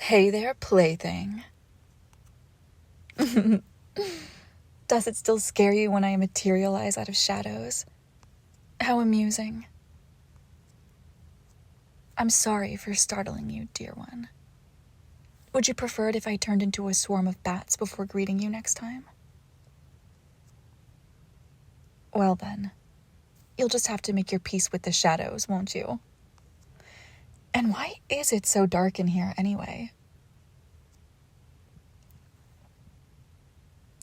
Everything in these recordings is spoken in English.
Hey there, plaything. Does it still scare you when I materialize out of shadows? How amusing. I'm sorry for startling you, dear one. Would you prefer it if I turned into a swarm of bats before greeting you next time? Well then, you'll just have to make your peace with the shadows, won't you? And why is it so dark in here anyway?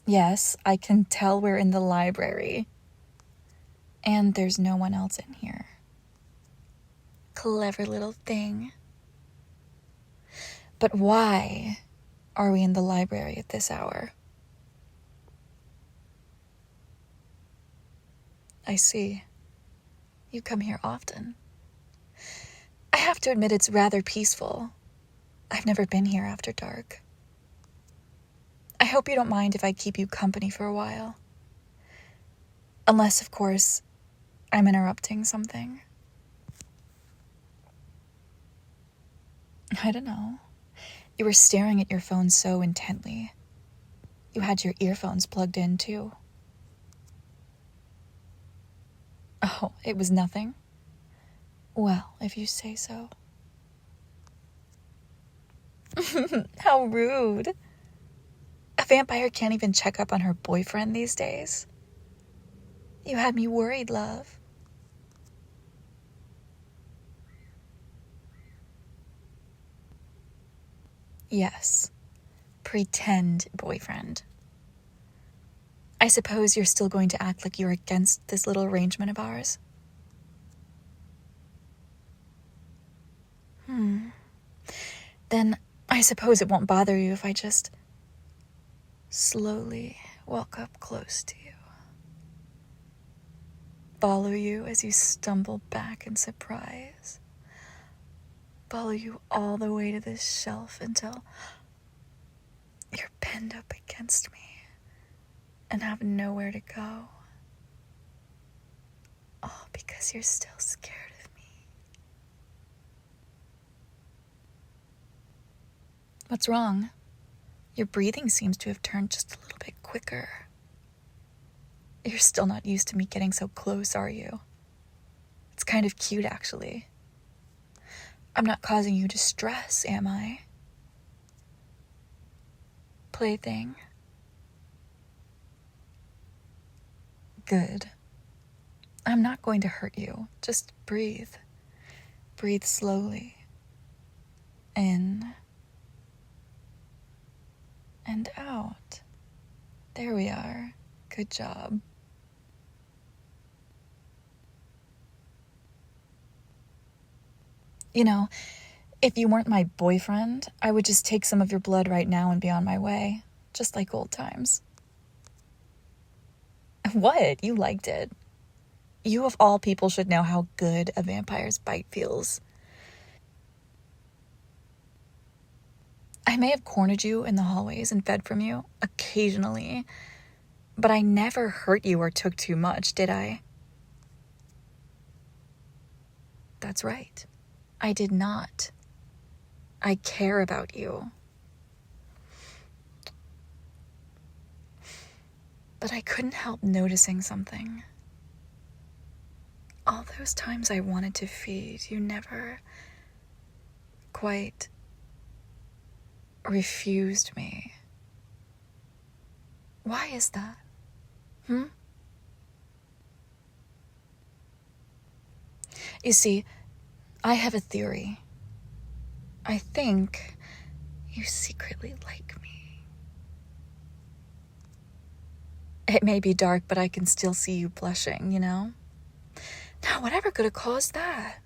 Yes, I can tell we're in the library. And there's no one else in here. Clever little thing. But why are we in the library at this hour? I see. You come here often. I have to admit it's rather peaceful. I've never been here after dark. I hope you don't mind if I keep you company for a while. Unless, of course, I'm interrupting something. I don't know. You were staring at your phone so intently. You had your earphones plugged in, too. Oh, it was nothing? Well, if you say so. How rude. A vampire can't even check up on her boyfriend these days. You had me worried, love. Yes, pretend boyfriend. I suppose you're still going to act like you're against this little arrangement of ours? Then I suppose it won't bother you if I just slowly walk up close to you. Follow you as you stumble back in surprise. Follow you all the way to this shelf until you're pinned up against me and have nowhere to go. All because you're still scared of me. What's wrong? Your breathing seems to have turned just a little bit quicker. You're still not used to me getting so close, are you? It's kind of cute, actually. I'm not causing you distress, am I? Plaything. Good. I'm not going to hurt you. Just breathe. Breathe slowly. In. And out. There we are. Good job. You know, if you weren't my boyfriend, I would just take some of your blood right now and be on my way. Just like old times. What? You liked it. You of all people should know how good a vampire's bite feels. I may have cornered you in the hallways and fed from you, occasionally, but I never hurt you or took too much, did I? That's right. I did not. I care about you. But I couldn't help noticing something. All those times I wanted to feed, you never quite refused me. Why is that? You see, I have a theory. I think you secretly like me. It may be dark, but I can still see you blushing, you know? Now, whatever could have caused that?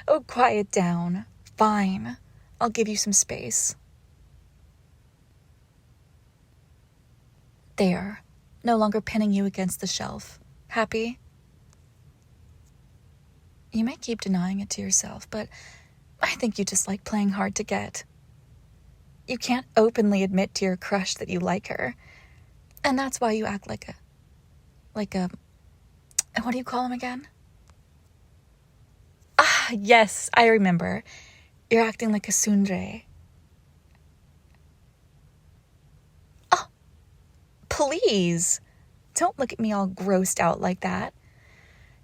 Oh, quiet down. Fine. I'll give you some space. There. No longer pinning you against the shelf. Happy? You may keep denying it to yourself, but I think you just like playing hard to get. You can't openly admit to your crush that you like her, and that's why you act like a, what do you call him again? Ah, yes, I remember. You're acting like a tsundere. Oh, please. Don't look at me all grossed out like that.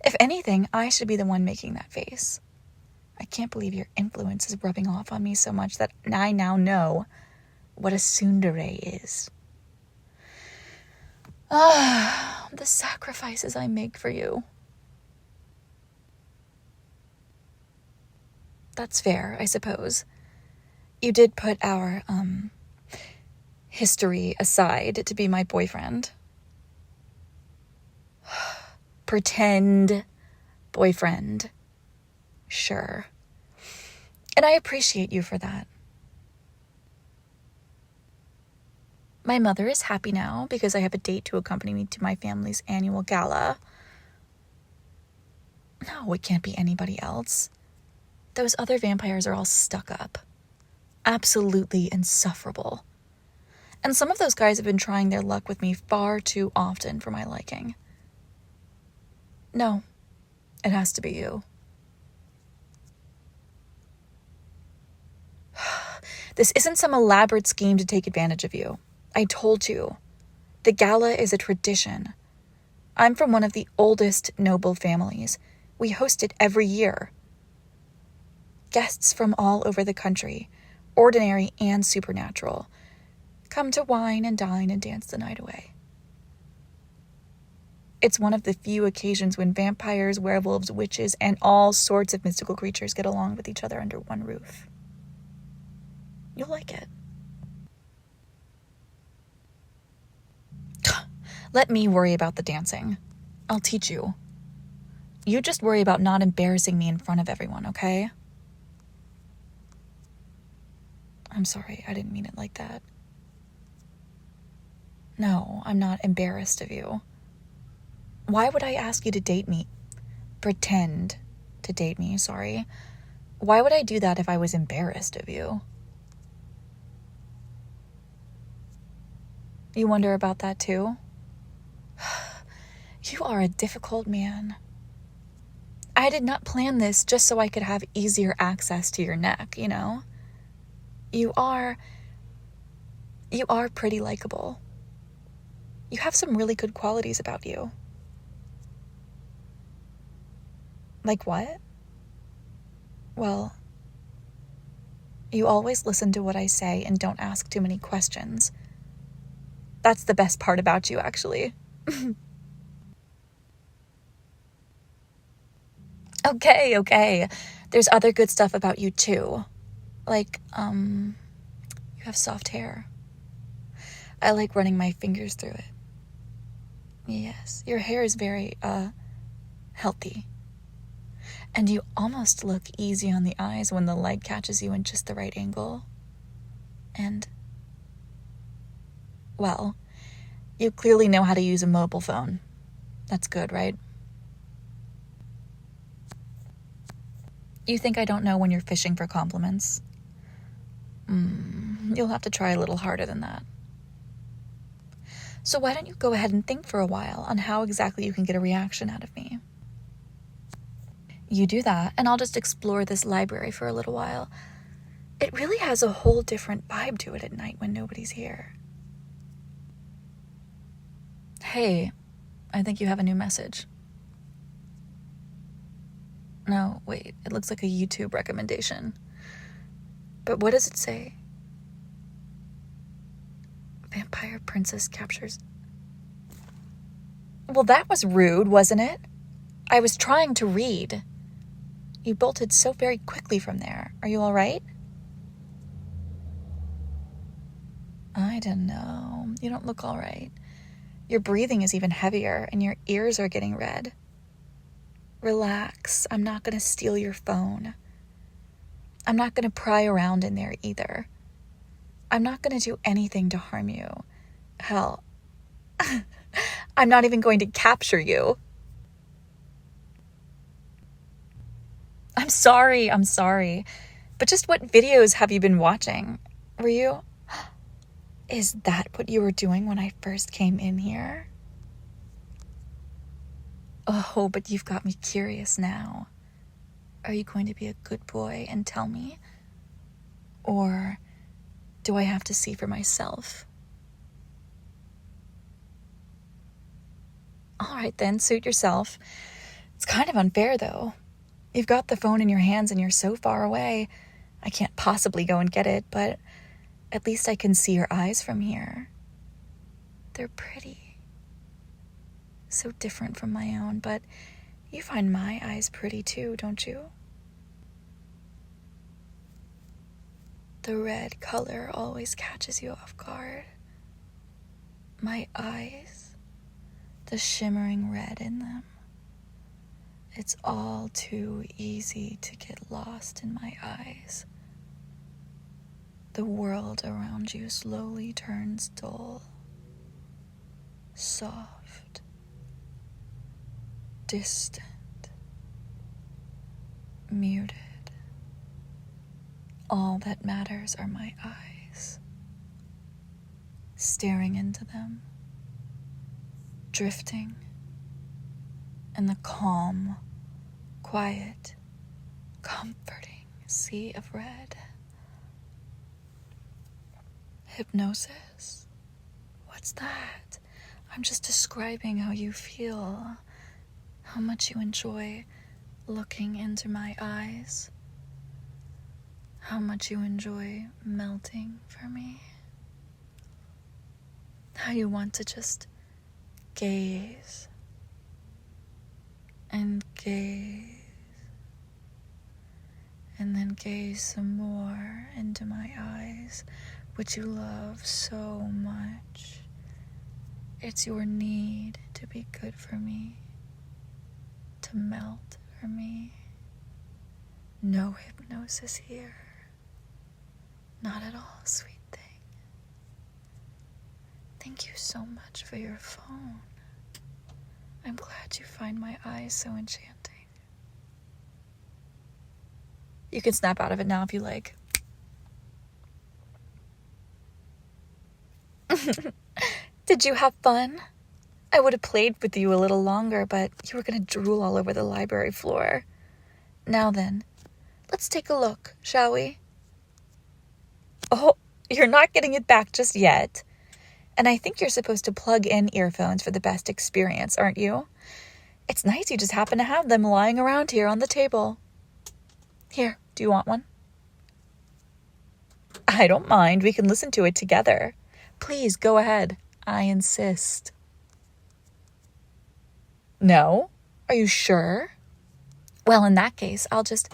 If anything, I should be the one making that face. I can't believe your influence is rubbing off on me so much that I now know what a tsundere is. Ah, the sacrifices I make for you. That's fair, I suppose. You did put our, history aside to be my boyfriend. Pretend boyfriend. Sure. And I appreciate you for that. My mother is happy now because I have a date to accompany me to my family's annual gala. No, it can't be anybody else. Those other vampires are all stuck up. Absolutely insufferable. And some of those guys have been trying their luck with me far too often for my liking. No, it has to be you. This isn't some elaborate scheme to take advantage of you. I told you. The gala is a tradition. I'm from one of the oldest noble families. We host it every year. Guests from all over the country, ordinary and supernatural, come to wine and dine and dance the night away. It's one of the few occasions when vampires, werewolves, witches, and all sorts of mystical creatures get along with each other under one roof. You'll like it. Let me worry about the dancing. I'll teach you. You just worry about not embarrassing me in front of everyone, okay? I'm sorry, I didn't mean it like that. No, I'm not embarrassed of you. Why would I ask you to date me? Pretend to date me, sorry. Why would I do that if I was embarrassed of you? You wonder about that too? You are a difficult man. I did not plan this just so I could have easier access to your neck, you know? You are pretty likable. You have some really good qualities about you. Like what? Well, you always listen to what I say and don't ask too many questions. That's the best part about you, actually. Okay. There's other good stuff about you, too. Like, you have soft hair. I like running my fingers through it. Yes, your hair is very, healthy. And you almost look easy on the eyes when the light catches you in just the right angle. And, well, you clearly know how to use a mobile phone. That's good, right? You think I don't know when you're fishing for compliments? You'll have to try a little harder than that. So why don't you go ahead and think for a while on how exactly you can get a reaction out of me? You do that, and I'll just explore this library for a little while. It really has a whole different vibe to it at night when nobody's here. Hey, I think you have a new message. No, wait, it looks like a YouTube recommendation. But what does it say? Vampire princess captures... Well, that was rude, wasn't it? I was trying to read. You bolted so very quickly from there. Are you all right? I don't know. You don't look all right. Your breathing is even heavier, and your ears are getting red. Relax. I'm not going to steal your phone. I'm not going to pry around in there either. I'm not going to do anything to harm you. Hell, I'm not even going to capture you. I'm sorry. But just what videos have you been watching? Were you... Is that what you were doing when I first came in here? Oh, but you've got me curious now. Are you going to be a good boy and tell me? Or do I have to see for myself? All right then, suit yourself. It's kind of unfair though. You've got the phone in your hands and you're so far away. I can't possibly go and get it, but at least I can see your eyes from here. They're pretty. So different from my own, but you find my eyes pretty too, don't you? The red color always catches you off guard. My eyes, the shimmering red in them. It's all too easy to get lost in my eyes. The world around you slowly turns dull, soft, distant, muted. All that matters are my eyes, staring into them, drifting in the calm, quiet, comforting sea of red. Hypnosis? What's that? I'm just describing how you feel, how much you enjoy looking into my eyes, how much you enjoy melting for me, how you want to just gaze and gaze and then gaze some more into my eyes, which you love so much. It's your need to be good for me, to melt for me. No hypnosis here. Not at all, sweet thing. Thank you so much for your phone. I'm glad you find my eyes so enchanting. You can snap out of it now if you like. Did you have fun? I would have played with you a little longer, but you were going to drool all over the library floor. Now then, let's take a look, shall we? Oh, you're not getting it back just yet. And I think you're supposed to plug in earphones for the best experience, aren't you? It's nice you just happen to have them lying around here on the table. Here, do you want one? I don't mind. We can listen to it together. Please, go ahead. I insist. No? Are you sure? Well, in that case, I'll just...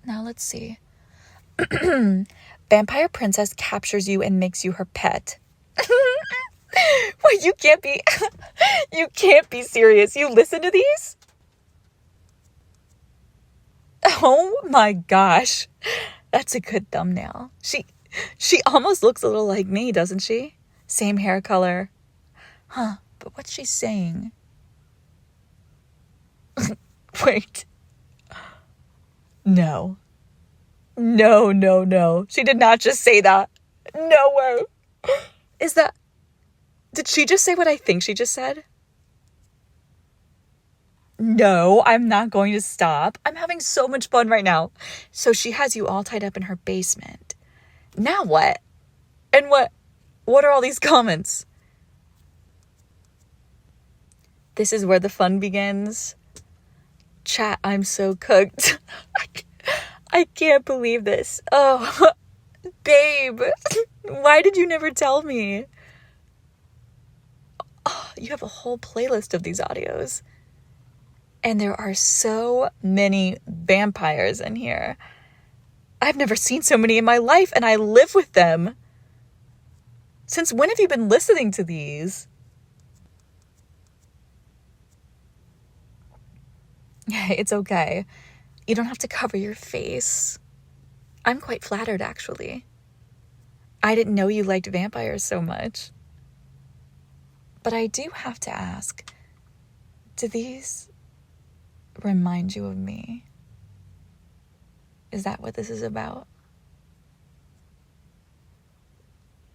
Now let's see. Vampire princess captures you and makes you her pet. Wait, you can't be... You can't be serious. You listen to these? Oh my gosh. That's a good thumbnail. She almost looks a little like me, doesn't she? Same hair color. Huh, but what's she saying? Wait. No. No. She did not just say that. No way. Did she just say what I think she just said? No, I'm not going to stop. I'm having so much fun right now. So she has you all tied up in her basement. Now what? And what are all these comments? This is where the fun begins. Chat, I'm so cooked. I can't believe this. Oh, babe, why did you never tell me? Oh, you have a whole playlist of these audios. And there are so many vampires in here. I've never seen so many in my life, and I live with them. Since when have you been listening to these? Yeah, it's okay. You don't have to cover your face. I'm quite flattered, actually. I didn't know you liked vampires so much. But I do have to ask, do these remind you of me? Is that what this is about?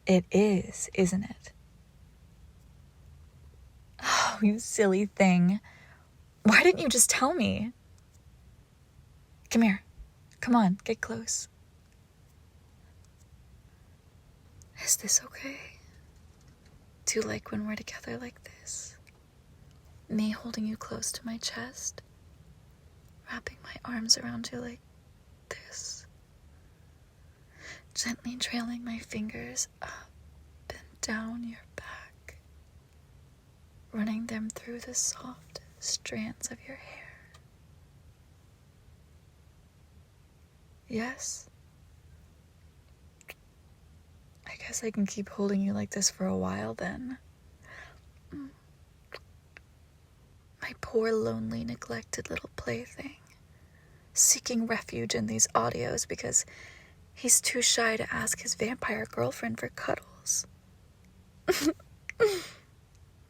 It is, isn't it? Oh, you silly thing. Why didn't you just tell me? Come here. Come on, get close. Is this okay? Do you like when we're together like this? Me holding you close to my chest, wrapping my arms around you like this, gently trailing my fingers up and down your back, running them through the soft strands of your hair. Yes? I guess I can keep holding you like this for a while then. My poor, lonely, neglected little plaything, seeking refuge in these audios because he's too shy to ask his vampire girlfriend for cuddles.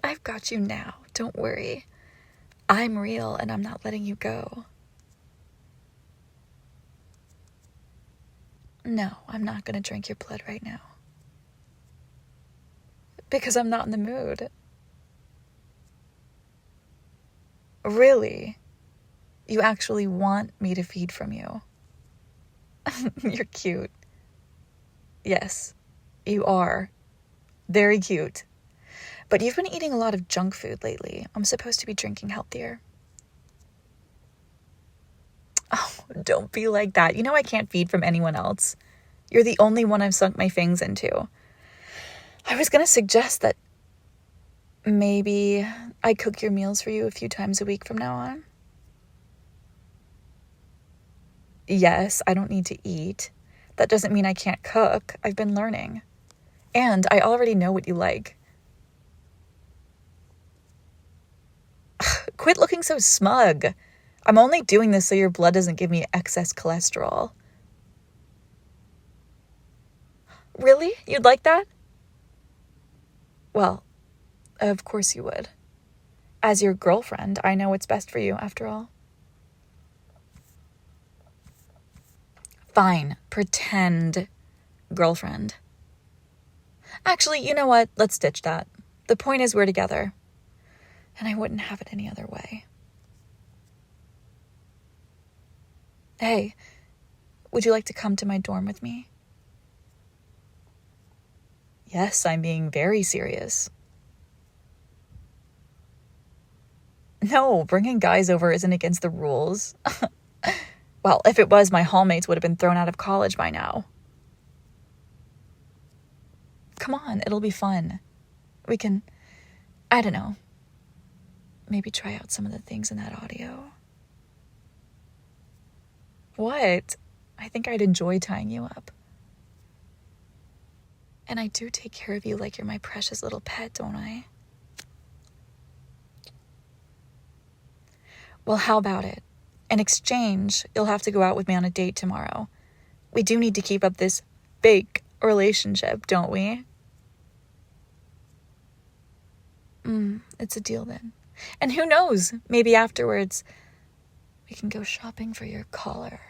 I've got you now, don't worry. I'm real and I'm not letting you go. No, I'm not gonna drink your blood right now. Because I'm not in the mood. Really? You actually want me to feed from you? You're cute. Yes, you are. Very cute. But you've been eating a lot of junk food lately. I'm supposed to be drinking healthier. Oh, don't be like that. You know I can't feed from anyone else. You're the only one I've sunk my fangs into. I was gonna suggest that maybe I cook your meals for you a few times a week from now on. Yes, I don't need to eat. That doesn't mean I can't cook. I've been learning. And I already know what you like. Quit looking so smug. I'm only doing this so your blood doesn't give me excess cholesterol. Really? You'd like that? Well, of course you would. As your girlfriend, I know what's best for you, after all. Fine, pretend girlfriend. Actually, you know what? Let's ditch that. The point is we're together. And I wouldn't have it any other way. Hey, would you like to come to my dorm with me? Yes, I'm being very serious. No, bringing guys over isn't against the rules. Well, if it was, my hallmates would have been thrown out of college by now. Come on, it'll be fun. We can, I don't know, maybe try out some of the things in that audio. What? I think I'd enjoy tying you up. And I do take care of you like you're my precious little pet, don't I? Well, how about it? In exchange, you'll have to go out with me on a date tomorrow. We do need to keep up this fake relationship, don't we? It's a deal then. And who knows, maybe afterwards we can go shopping for your collar.